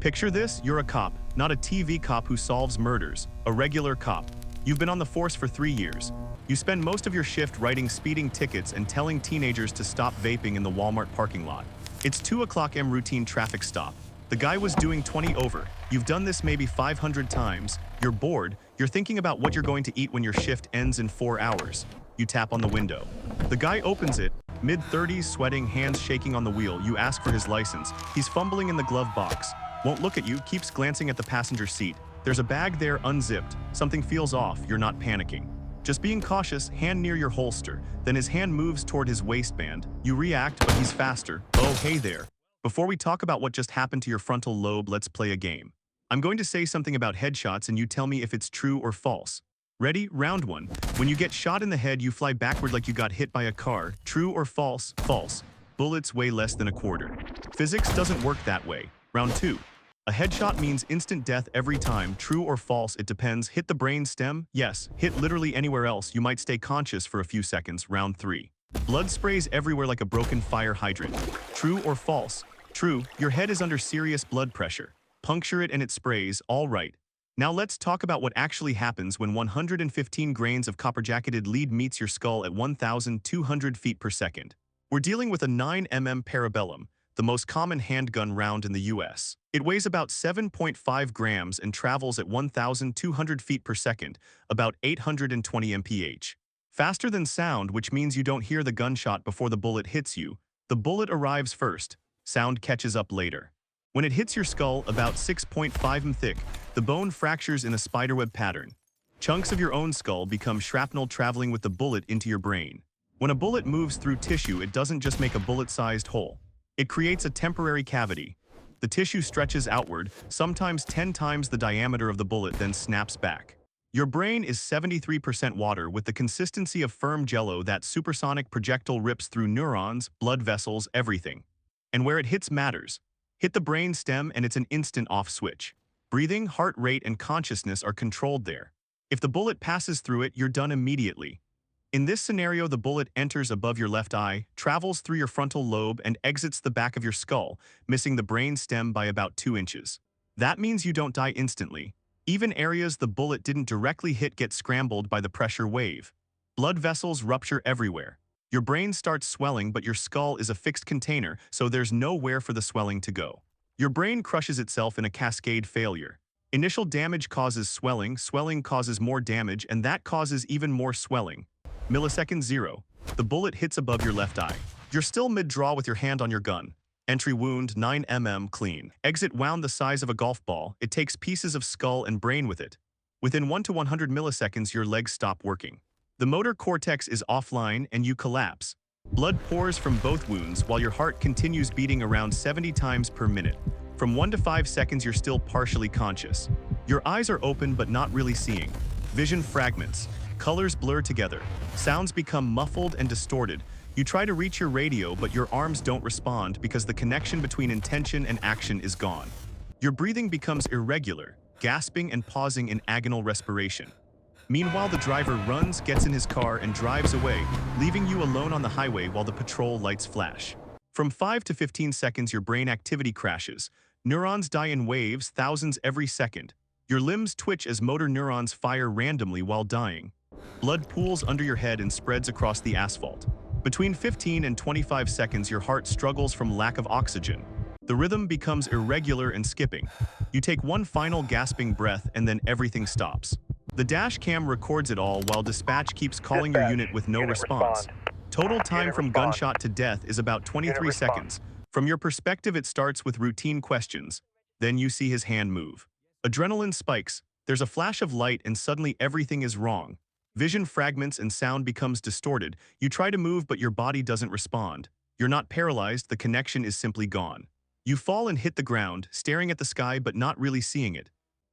Picture this, you're a cop, not a TV cop who solves murders, a regular cop. You've been on the force for 3 years. You spend most of your shift writing speeding tickets and telling teenagers to stop vaping in the Walmart parking lot. It's 2 a.m. routine traffic stop. The guy was doing 20 over. You've done this maybe 500 times. You're bored. You're thinking about what you're going to eat when your shift ends in 4 hours. You tap on the window. The guy opens it, mid-30s, sweating, hands shaking on the wheel. You ask for his license. He's fumbling in the glove box. Won't look at you, keeps glancing at the passenger seat. There's a bag there unzipped. Something feels off. You're not panicking. Just being cautious, hand near your holster. Then his hand moves toward his waistband. You react, but he's faster. Oh, hey there. Before we talk about what just happened to your frontal lobe, let's play a game. I'm going to say something about headshots and you tell me if it's true or false. Ready? Round 1. When you get shot in the head, you fly backward like you got hit by a car. True or false? False. Bullets weigh less than a quarter. Physics doesn't work that way. Round 2. A headshot means instant death every time. True or false? It depends. Hit the brain stem? Yes. Hit literally anywhere else, you might stay conscious for a few seconds. Round 3. Blood sprays everywhere like a broken fire hydrant. True or false? True. Your head is under serious blood pressure. Puncture it and it sprays. All right. Now let's talk about what actually happens when 115 grains of copper-jacketed lead meets your skull at 1,200 feet per second. We're dealing with a 9mm Parabellum, the most common handgun round in the US. It weighs about 7.5 grams and travels at 1,200 feet per second, about 820 mph. Faster than sound, which means you don't hear the gunshot before the bullet hits you. The bullet arrives first. Sound catches up later. When it hits your skull, about 6.5 mm thick, the bone fractures in a spiderweb pattern. Chunks of your own skull become shrapnel traveling with the bullet into your brain. When a bullet moves through tissue, it doesn't just make a bullet-sized hole. It creates a temporary cavity. The tissue stretches outward, sometimes 10 times the diameter of the bullet, then snaps back. Your brain is 73% water with the consistency of firm jello. That supersonic projectile rips through neurons, blood vessels, everything. And where it hits matters. Hit the brain stem and it's an instant off switch. Breathing, heart rate, and consciousness are controlled there. If the bullet passes through it, you're done immediately. In this scenario, the bullet enters above your left eye, travels through your frontal lobe, and exits the back of your skull, missing the brain stem by about 2 inches. That means you don't die instantly. Even areas the bullet didn't directly hit get scrambled by the pressure wave. Blood vessels rupture everywhere. Your brain starts swelling, but your skull is a fixed container, so there's nowhere for the swelling to go. Your brain crushes itself in a cascade failure. Initial damage causes swelling, swelling causes more damage, and that causes even more swelling. Millisecond 0. The bullet hits above your left eye. You're still mid-draw with your hand on your gun. Entry wound 9mm clean. Exit wound the size of a golf ball. It takes pieces of skull and brain with it. Within 1 to 100 milliseconds, your legs stop working. The motor cortex is offline and you collapse. Blood pours from both wounds while your heart continues beating around 70 times per minute. From 1 to 5 seconds, you're still partially conscious. Your eyes are open but not really seeing. Vision fragments. Colors blur together. Sounds become muffled and distorted. You try to reach your radio, but your arms don't respond because the connection between intention and action is gone. Your breathing becomes irregular, gasping and pausing in agonal respiration. Meanwhile, the driver runs, gets in his car, and drives away, leaving you alone on the highway while the patrol lights flash. From 5 to 15 seconds, your brain activity crashes. Neurons die in waves, thousands every second. Your limbs twitch as motor neurons fire randomly while dying. Blood pools under your head and spreads across the asphalt. Between 15 and 25 seconds, your heart struggles from lack of oxygen. The rhythm becomes irregular and skipping. You take one final gasping breath and then everything stops. The dash cam records it all while dispatch keeps calling your unit with no response. Total time from gunshot to death is about 23 seconds. From your perspective, it starts with routine questions. Then you see his hand move. Adrenaline spikes. There's a flash of light and suddenly everything is wrong. Vision fragments and sound becomes distorted. You try to move, but your body doesn't respond. You're not paralyzed, the connection is simply gone. You fall and hit the ground, staring at the sky but not really seeing it.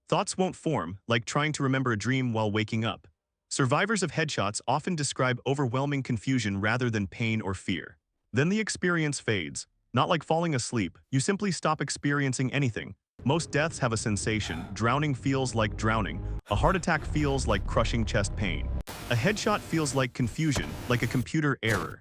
Thoughts won't form, like trying to remember a dream while waking up. Survivors of headshots often describe overwhelming confusion rather than pain or fear. Then the experience fades. Not like falling asleep, you simply stop experiencing anything. Most deaths have a sensation. Drowning feels like drowning. A heart attack feels like crushing chest pain. A headshot feels like confusion, like a computer error.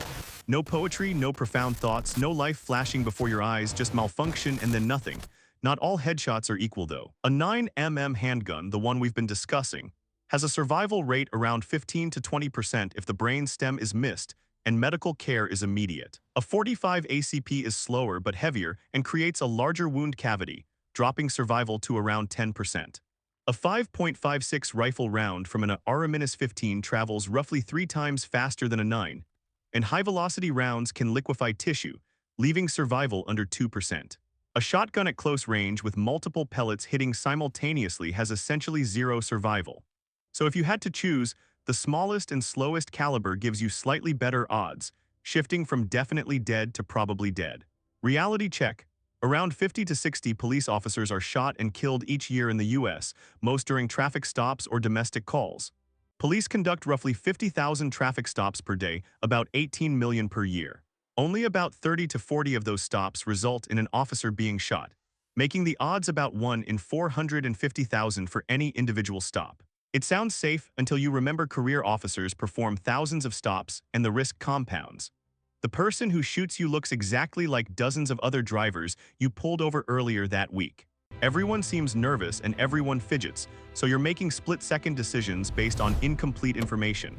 No poetry, no profound thoughts, no life flashing before your eyes, just malfunction and then nothing. Not all headshots are equal though. A 9mm handgun, the one we've been discussing, has a survival rate around 15 to 20% if the brain stem is missed and medical care is immediate. A 45 ACP is slower but heavier and creates a larger wound cavity, dropping survival to around 10%. A 5.56 rifle round from an AR-15 travels roughly 3 times faster than a 9, and high-velocity rounds can liquefy tissue, leaving survival under 2%. A shotgun at close range with multiple pellets hitting simultaneously has essentially zero survival. So if you had to choose, the smallest and slowest caliber gives you slightly better odds, shifting from definitely dead to probably dead. Reality check. Around 50 to 60 police officers are shot and killed each year in the US, most during traffic stops or domestic calls. Police conduct roughly 50,000 traffic stops per day, about 18 million per year. Only about 30 to 40 of those stops result in an officer being shot, making the odds about 1 in 450,000 for any individual stop. It sounds safe until you remember career officers perform thousands of stops and the risk compounds. The person who shoots you looks exactly like dozens of other drivers you pulled over earlier that week. Everyone seems nervous and everyone fidgets, so you're making split-second decisions based on incomplete information.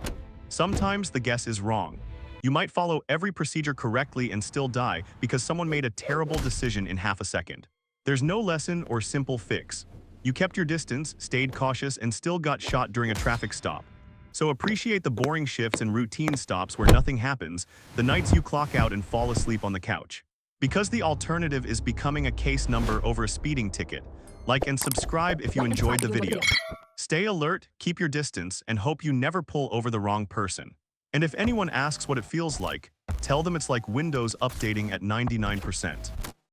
Sometimes the guess is wrong. You might follow every procedure correctly and still die because someone made a terrible decision in half a second. There's no lesson or simple fix. You kept your distance, stayed cautious, and still got shot during a traffic stop. So appreciate the boring shifts and routine stops where nothing happens, the nights you clock out and fall asleep on the couch. Because the alternative is becoming a case number over a speeding ticket. Like and subscribe if you enjoyed the video. Stay alert, keep your distance, and hope you never pull over the wrong person. And if anyone asks what it feels like, tell them it's like Windows updating at 99%.